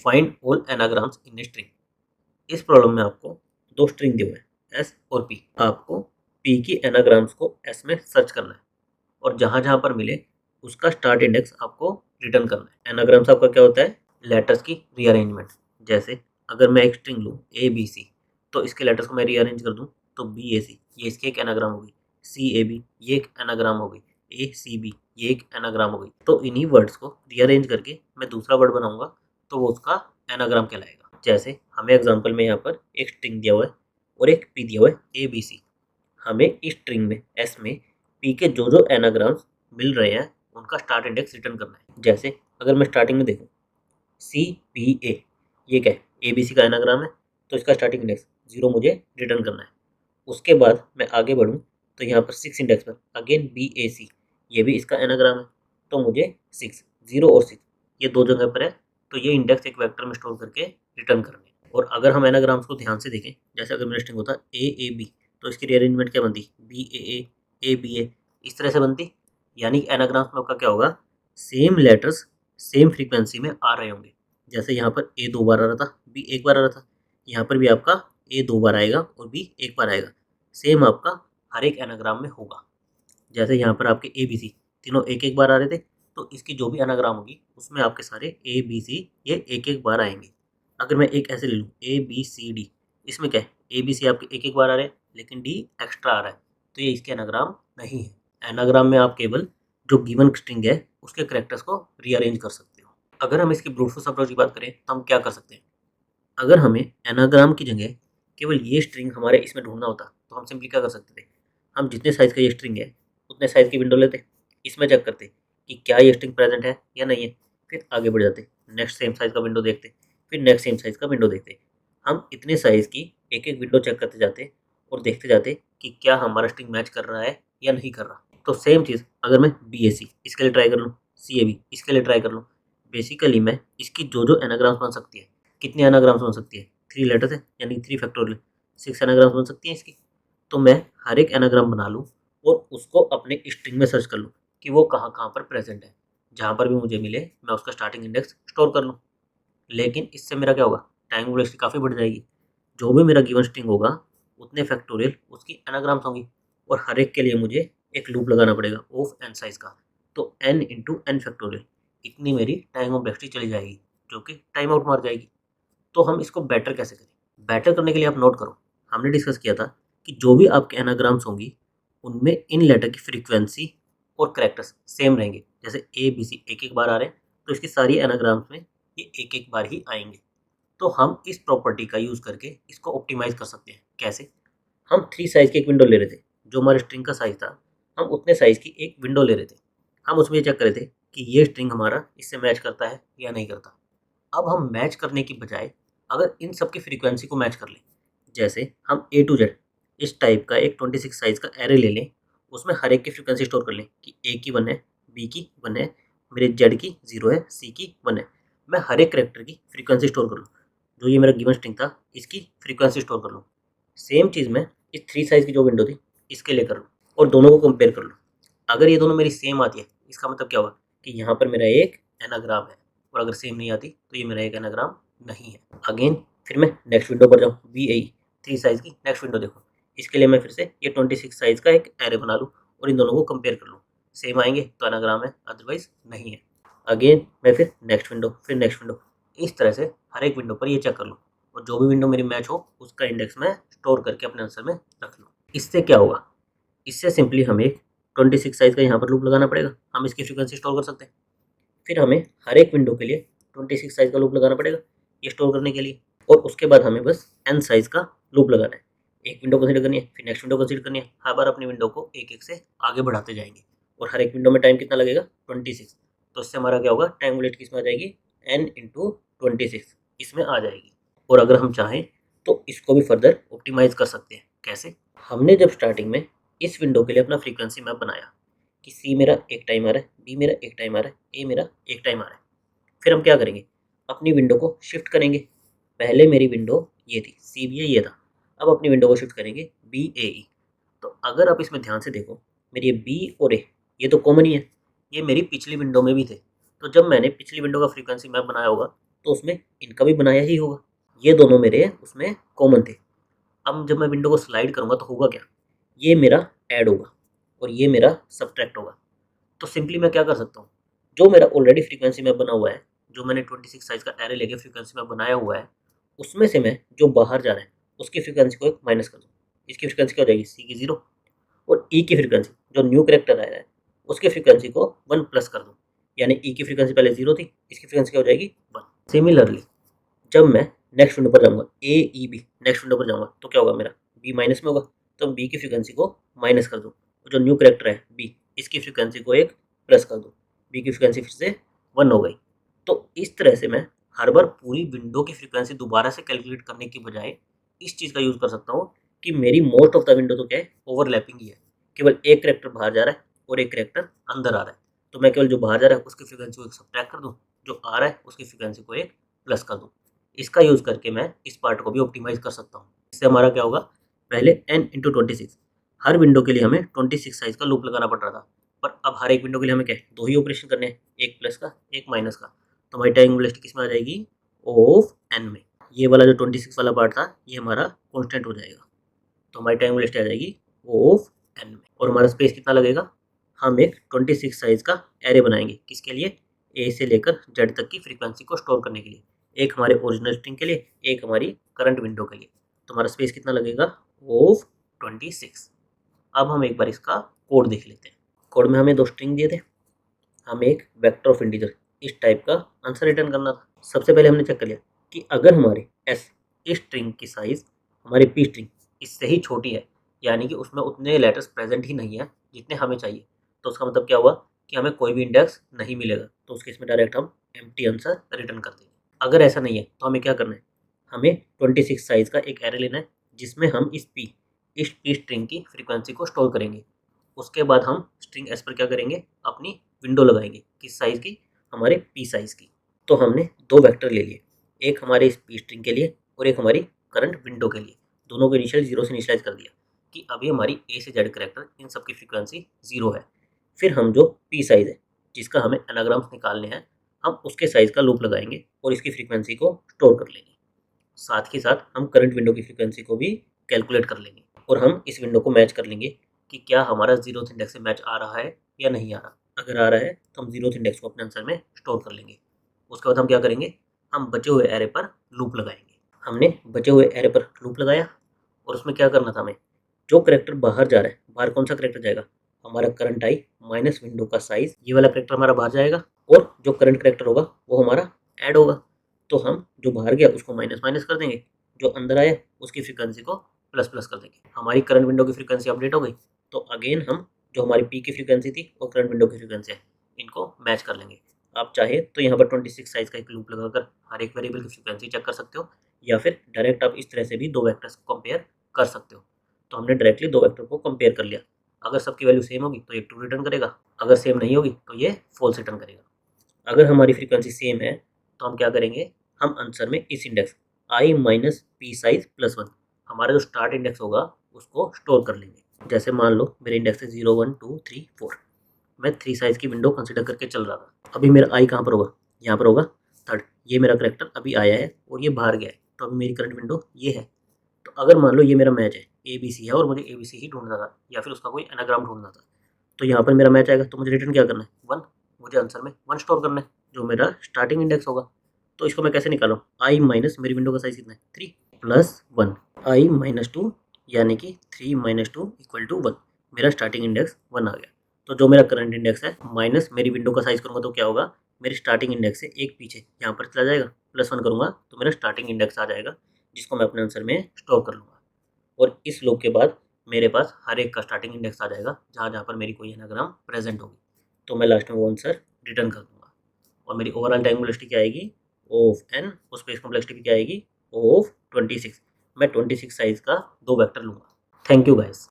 Find all anagrams in a string. इस problem में आपको दो स्ट्रिंग दिए हुए हैं एस और पी। आपको पी की एनाग्राम्स को एस में सर्च करना है और जहां जहां पर मिले उसका स्टार्ट इंडेक्स आपको रिटर्न करना है। एनाग्राम्स आपका क्या होता है? लेटर्स की रीअरेंजमेंट। जैसे अगर मैं एक स्ट्रिंग लूँ ए बी सी, तो इसके लेटर्स को मैं रीअरेंज कर दूँ तो बी ए सी ये इसकी एक एनाग्राम होगी, सी ए बी ये एक एनाग्राम हो गई, ए सी बी ये एक एनाग्राम हो गई। तो इन्हीं वर्ड्स को रीअरेंज करके मैं दूसरा वर्ड बनाऊंगा तो वो उसका एनाग्राम कहलाएगा। जैसे हमें एग्जाम्पल में यहाँ पर एक स्ट्रिंग दिया हुआ है और एक पी दिया हुआ है ए बी सी। हमें इस स्ट्रिंग में एस में पी के जो जो एनाग्राम्स मिल रहे हैं उनका स्टार्ट इंडेक्स रिटर्न करना है। जैसे अगर मैं स्टार्टिंग में देखूँ सी पी ए, ये क्या है? ए बी सी का एनाग्राम है, तो इसका स्टार्टिंग इंडेक्स 0 मुझे रिटर्न करना है। उसके बाद मैं आगे बढ़ूँ तो यहाँ पर 6 इंडेक्स पर अगेन बी ए सी, ये भी इसका एनाग्राम है, तो मुझे 6 0 और 6 ये दो जगह पर है, तो ये इंडेक्स एक वेक्टर में स्टोर करके रिटर्न करने। और अगर हम एनाग्राम्स को ध्यान से देखें, जैसे अगर मेरा स्ट्रिंग होता ए बी, तो इसकी रीअरेंजमेंट क्या बनती? बी ए बी ए, इस तरह से बनती। यानी एनाग्राम्स में आपका क्या होगा? सेम लेटर्स सेम फ्रीक्वेंसी में आ रहे होंगे। जैसे यहाँ पर ए 2 बार आ रहा था, बी 1 बार आ रहा था, यहाँ पर भी आपका ए 2 बार आएगा और बी 1 बार आएगा। सेम आपका हर एक एनाग्राम में होगा। जैसे यहाँ पर आपके ए बी सी तीनों एक एक बार आ रहे थे, तो इसकी जो भी एनाग्राम होगी उसमें आपके सारे ए बी सी ये एक एक बार आएंगे। अगर मैं एक ऐसे ले लूँ ए बी सी डी, इसमें क्या है? ए बी सी आपके एक एक बार आ रहे हैं लेकिन डी एक्स्ट्रा आ रहा है, तो ये इसके एनाग्राम नहीं है। एनाग्राम में आप केवल जो गिवन स्ट्रिंग है उसके करेक्टर्स को रीअरेंज कर सकते हो। अगर हम इसकी ब्रूट फोर्स अप्रोच की बात करें तो हम क्या कर सकते हैं? अगर हमें एनाग्राम की जगह केवल ये स्ट्रिंग हमारे इसमें ढूंढना होता तो हम सिंपली क्या कर सकते थे? हम जितने साइज़ का ये स्ट्रिंग है उतने साइज़ की विंडो लेते, इसमें चेक करते कि क्या ये स्ट्रिंग प्रेजेंट है या नहीं है, फिर आगे बढ़ जाते, नेक्स्ट सेम साइज़ का विंडो देखते, फिर नेक्स्ट सेम साइज़ का विंडो देखते। हम इतने साइज़ की एक एक विंडो चेक करते जाते और देखते जाते कि क्या हमारा स्ट्रिंग मैच कर रहा है या नहीं कर रहा। तो सेम चीज़ अगर मैं बी ए सी इसके लिए ट्राई कर लूँ, सी ए बी इसके लिए ट्राई कर लूँ, बेसिकली मैं इसकी जो जो एनाग्राम्स बन सकती है, कितने एनाग्राम्स बन सकती है? 3 लेटर्स है यानी 3 फैक्टोरियल 6 एनाग्राम्स बन सकती हैं इसकी। तो मैं हर एक एनाग्राम बना लूँ और उसको अपने स्ट्रिंग में सर्च कर लूँ कि वो कहाँ-कहाँ पर प्रेज़ेंट है। जहाँ पर भी मुझे मिले मैं उसका स्टार्टिंग इंडेक्स स्टोर कर लूँ। लेकिन इससे मेरा क्या होगा? टाइम कॉम्प्लेक्सिटी काफ़ी बढ़ जाएगी। जो भी मेरा गिवन स्ट्रिंग होगा उतने फैक्टोरियल उसकी एनाग्राम्स होंगी और हर एक के लिए मुझे एक लूप लगाना पड़ेगा ऑफ एन साइज़ का। तो n इंटू एन फैक्टोरियल इतनी मेरी टाइम कॉम्प्लेक्सिटी चली जाएगी, जो कि टाइम आउट मार जाएगी। तो हम इसको बेटर कैसे करें? बेटर करने के लिए आप नोट करो, हमने डिस्कस किया था कि जो भी आपके एनाग्राम्स होंगी उनमें इन लेटर की फ्रीक्वेंसी और कैरेक्टर्स सेम रहेंगे। जैसे ए बी सी एक एक बार आ रहे हैं तो इसकी सारी एनाग्राम्स में ये एक एक बार ही आएंगे। तो हम इस प्रॉपर्टी का यूज़ करके इसको ऑप्टिमाइज कर सकते हैं। कैसे? हम 3 साइज़ की एक विंडो ले रहे थे, जो हमारे स्ट्रिंग का साइज़ था, हम उतने साइज़ की एक विंडो ले रहे थे। हम उसमें ये चेक कर रहे थे कि ये स्ट्रिंग हमारा इससे मैच करता है या नहीं करता। अब हम मैच करने की बजाय अगर इन सब की फ्रीक्वेंसी को मैच कर लें, जैसे हम ए टू जेड इस टाइप का एक 26 साइज़ का एरे ले लें, उसमें हर एक की फ्रीक्वेंसी स्टोर कर लें कि ए की 1 है, बी की 1 है, मेरे जेड की 0 है, सी की 1 है। मैं हर एक करैक्टर की फ्रीक्वेंसी स्टोर कर लूँ। जो ये मेरा गिवन स्ट्रिंग था, इसकी फ्रीक्वेंसी स्टोर कर लूँ। सेम चीज़ मैं इस 3 साइज़ की जो विंडो थी, इसके लिए कर लूँ और दोनों को कंपेयर कर लूँ। अगर ये दोनों मेरी सेम आती है, इसका मतलब क्या होगा कि यहाँ पर मेरा एक एनाग्राम है, और अगर सेम नहीं आती तो ये मेरा एक एनाग्राम नहीं है। अगेन फिर मैं नेक्स्ट विंडो पर जाऊँ, बी ए 3 साइज़ की नेक्स्ट विंडो देखूँ। इसके लिए मैं फिर से ये 26 साइज़ का एक एरे बना लूँ और इन दोनों को कंपेयर कर लूँ। सेम आएंगे तो एनाग्राम है, अदरवाइज़ नहीं है। अगेन मैं फिर नेक्स्ट विंडो, फिर नेक्स्ट विंडो, इस तरह से हर एक विंडो पर ये चेक कर लूँ और जो भी विंडो मेरी मैच हो उसका इंडेक्स मैं स्टोर करके अपने आंसर में रख लूँ। इससे क्या होगा? इससे सिंपली हमें 26 साइज़ का यहाँ पर लूप लगाना पड़ेगा, हम इसकी फ्रीक्वेंसी स्टोर कर सकते हैं। फिर हमें हर एक विंडो के लिए 26 साइज़ का लूप लगाना पड़ेगा ये स्टोर करने के लिए, और उसके बाद हमें बस n साइज़ का लूप लगाना है। एक विंडो कंसीडर करनी है, फिर नेक्स्ट विंडो कंसीडर करनी है, हर बार अपनी विंडो को एक एक से आगे बढ़ाते जाएंगे और हर एक विंडो में टाइम कितना लगेगा? 26। तो इससे हमारा क्या होगा? टाइम वेट किस में आ जाएगी? n इंटू 26 इसमें आ जाएगी। और अगर हम चाहें तो इसको भी फर्दर ऑप्टिमाइज कर सकते हैं। कैसे? हमने जब स्टार्टिंग में इस विंडो के लिए अपना फ्रीक्वेंसी मैप बनाया कि सी मेरा एक टाइम आ रहा है, बी मेरा एक टाइम आ रहा है, ए मेरा एक टाइम आ रहा है, फिर हम क्या करेंगे? अपनी विंडो को शिफ्ट करेंगे। पहले मेरी विंडो ये थी, सी बी ए ये था, अब अपनी विंडो को शिफ्ट करेंगे बी ए ई। तो अगर आप इसमें ध्यान से देखो, मेरी ये बी और ए ये तो कॉमन ही है, ये मेरी पिछली विंडो में भी थे। तो जब मैंने पिछली विंडो का फ्रीक्वेंसी मैप बनाया होगा तो उसमें इनका भी बनाया ही होगा। ये दोनों मेरे उसमें कॉमन थे। अब जब मैं विंडो को स्लाइड करूँगा तो होगा क्या, ये मेरा ऐड होगा और ये मेरा सब्ट्रैक्ट होगा। तो सिंपली मैं क्या कर सकता हूँ, जो मेरा ऑलरेडी फ्रीक्वेंसी में बना हुआ है, जो मैंने 26 साइज़ का एरे लेके फ्रीक्वेंसी में बनाया हुआ है, उसमें से मैं जो बाहर जा रहा है उसकी फ्रीक्वेंसी को एक माइनस कर दूँ। इसकी फ्रीक्वेंसी क्या हो जाएगी, सी की 0, और ई की फ्रीक्वेंसी जो न्यू कैरेक्टर आया है उसकी फ्रीक्वेंसी को 1 प्लस कर दूँ। यानी ई की फ्रीक्वेंसी पहले 0 थी, इसकी फ्रीक्वेंसी क्या हो जाएगी 1। सिमिलरली जब मैं नेक्स्ट विंडो पर जाऊँगा, ए ई बी नेक्स्ट विंडो पर जाऊँगा तो क्या होगा, मेरा बी माइनस में होगा, तो बी की फ्रीक्वेंसी को माइनस कर दूँ। जो न्यू कैरेक्टर है बी, इसकी फ्रीक्वेंसी को एक प्लस कर दूँ, बी की फ्रीक्वेंसी फिर से 1 हो गई। तो इस तरह से मैं हर बार पूरी विंडो की फ्रीक्वेंसी दोबारा से कैलकुलेट करने की बजाय इस चीज़ का यूज़ कर सकता हूँ कि मेरी मोस्ट ऑफ द विंडो तो क्या है, ओवरलैपिंग ही है। केवल एक कैरेक्टर बाहर जा रहा है और एक कैरेक्टर अंदर आ रहा है, तो मैं केवल जो बाहर जा रहा है उसकी फ्रीक्वेंसी को एक सब्ट्रैक्ट कर दूँ, जो आ रहा है उसकी फ्रीक्वेंसी को एक प्लस कर दूँ। इसका यूज़ करके मैं इस पार्ट को भी ऑप्टिमाइज़ कर सकता हूँ। इससे हमारा क्या होगा, पहले n × 26 हर विंडो के लिए हमें 26 साइज़ का लूप लगाना पड़ रहा था, पर अब हर एक विंडो के लिए हमें क्या है, 2 ही ऑपरेशन करने हैं, एक प्लस का, एक माइनस का। तो हमारी टाइम वेलोसिटी किस में आ जाएगी, ऑफ n में। ये वाला जो 26 वाला पार्ट था ये हमारा कांस्टेंट हो जाएगा, तो हमारी टाइम वेलोसिटी आ जाएगी ऑफ n में। और हमारा स्पेस कितना लगेगा, हम एक 26 साइज़ का एरे बनाएंगे, किसके लिए, ए से लेकर जेड तक की फ्रीक्वेंसी को स्टोर करने के लिए। एक हमारे ओरिजिनल स्ट्रिंग के लिए, एक हमारी करंट विंडो के लिए। तो हमारा स्पेस कितना लगेगा, ऑफ 26। अब हम एक बार इसका कोड देख लेते हैं। कोड में हमें 2 स्ट्रिंग दिए थे, हमें एक वेक्टर ऑफ इंटीजर इस टाइप का आंसर रिटर्न करना था। सबसे पहले हमने चेक कर लिया कि अगर हमारे एस इस स्ट्रिंग की साइज हमारी पी स्ट्रिंग इससे ही छोटी है, यानी कि उसमें उतने लेटर्स प्रेजेंट ही नहीं है जितने हमें चाहिए, तो उसका मतलब क्या हुआ कि हमें कोई भी इंडेक्स नहीं मिलेगा, तो उस केस में डायरेक्ट हम एम्प्टी आंसर रिटर्न कर देंगे। अगर ऐसा नहीं है तो हमें क्या करना है, हमें 26 साइज़ का एक एरे लेना है जिसमें हम इस पी स्ट्रिंग की फ्रीक्वेंसी को स्टोर करेंगे। उसके बाद हम स्ट्रिंग एस पर क्या करेंगे, अपनी विंडो लगाएंगे, किस साइज़ की, हमारे पी साइज़ की। तो हमने 2 वेक्टर ले लिए, एक हमारे इस पी स्ट्रिंग के लिए और एक हमारी करंट विंडो के लिए। दोनों को इनिशियल 0 से इनिशियलाइज़ कर दिया कि अभी हमारी ए से जेड कैरेक्टर इन सब की फ्रीक्वेंसी 0 है। फिर हम जो पी साइज़ है जिसका हमें एनाग्राम्स निकालने हैं, हम उसके साइज़ का लूप लगाएंगे और इसकी फ्रीक्वेंसी को स्टोर कर लेंगे। साथ ही साथ हम करंट विंडो की फ्रीक्वेंसी को भी कैलकुलेट कर लेंगे और हम इस विंडो को मैच कर लेंगे कि क्या हमारा 0th इंडेक्स से मैच आ रहा है या नहीं आ रहा। अगर आ रहा है तो हम 0th इंडेक्स को अपने आंसर में स्टोर कर लेंगे। उसके बाद हम क्या करेंगे, हम बचे हुए एरे पर लूप लगाएंगे। हमने बचे हुए एरे पर लूप लगाया और उसमें क्या करना था हमें, जो करेक्टर बाहर जा रहा है, बाहर कौन सा करेक्टर जाएगा, हमारा करंट आई माइनस विंडो का साइज, ये वाला करेक्टर हमारा बाहर जाएगा और जो करंट करेक्टर होगा वो हमारा ऐड होगा। तो हम जो बाहर गया उसको माइनस माइनस कर देंगे, जो अंदर आया उसकी फ्रीक्वेंसी को प्लस प्लस कर देंगे। हमारी करंट विंडो की फ्रीक्वेंसी अपडेट हो गई, तो अगेन हम जो हमारी पी की फ्रीक्वेंसी थी और करंट विंडो की फ्रीक्वेंसी है, इनको मैच कर लेंगे। आप चाहे तो यहाँ पर 26 साइज का एक लूप लगाकर हर एक वेरिएबल की फ्रीक्वेंसी चेक कर सकते हो, या फिर डायरेक्ट आप इस तरह से भी 2 वेक्टर्स को कंपेयर कर सकते हो। तो हमने डायरेक्टली 2 वेक्टर को कंपेयर कर लिया। अगर सबकी वैल्यू सेम होगी तो ये ट्रू रिटर्न करेगा, अगर सेम नहीं होगी तो ये फॉल्स रिटर्न करेगा। अगर हमारी फ्रीक्वेंसी सेम है तो हम क्या करेंगे, हम आंसर में इस इंडेक्स आई माइनस पी साइज प्लस 1, हमारा जो स्टार्ट इंडेक्स होगा उसको स्टोर कर लेंगे। जैसे मान लो मेरे इंडेक्स है 0 1 2 3 4, मैं 3 साइज की विंडो कंसिडर करके चल रहा था। अभी मेरा आई कहाँ पर होगा, यहाँ पर होगा थर्ड। ये मेरा करेक्टर अभी आया है और ये बाहर गया है, तो अभी मेरी करंट विंडो ये है। तो अगर मान लो ये मेरा मैच है, ए बी सी है और मुझे ए बी सी ही ढूंढना था या फिर उसका कोई एनाग्राम ढूंढना था, तो यहाँ पर मेरा मैच आएगा, तो मुझे रिटर्न क्या करना है, 1। मुझे आंसर में 1 स्टोर करना है जो मेरा स्टार्टिंग इंडेक्स होगा। तो इसको मैं कैसे निकालूँ, आई माइनस मेरी विंडो का साइज कितना है 3 प्लस 1 आई माइनस 2, यानी कि 3 माइनस 2 इक्वल टू 1। मेरा स्टार्टिंग इंडेक्स 1 आ गया। तो जो मेरा करंट इंडेक्स है माइनस मेरी विंडो का साइज करूँगा तो क्या होगा, मेरे स्टार्टिंग इंडेक्स से एक पीछे यहाँ पर चला जाएगा, प्लस 1 करूँगा तो मेरा स्टार्टिंग इंडेक्स आ जाएगा, जिसको मैं अपने आंसर में स्टोर कर लूँगा। और इस लूप के बाद मेरे पास हर एक का स्टार्टिंग इंडेक्स आ जाएगा जहाँ जहाँ पर मेरी कोई एनाग्राम प्रेजेंट होगी, तो मैं लास्ट में वो आंसर रिटर्न कर दूँगा। और मेरी ओवरऑल टाइम वेलोसिटी क्या आएगी, ऑफ एन, और स्पेस कॉम्प्लेक्सिटी भी क्या आएगी, ऑफ 26। मैं 26 साइज का 2 वेक्टर लूँगा। Thank you guys.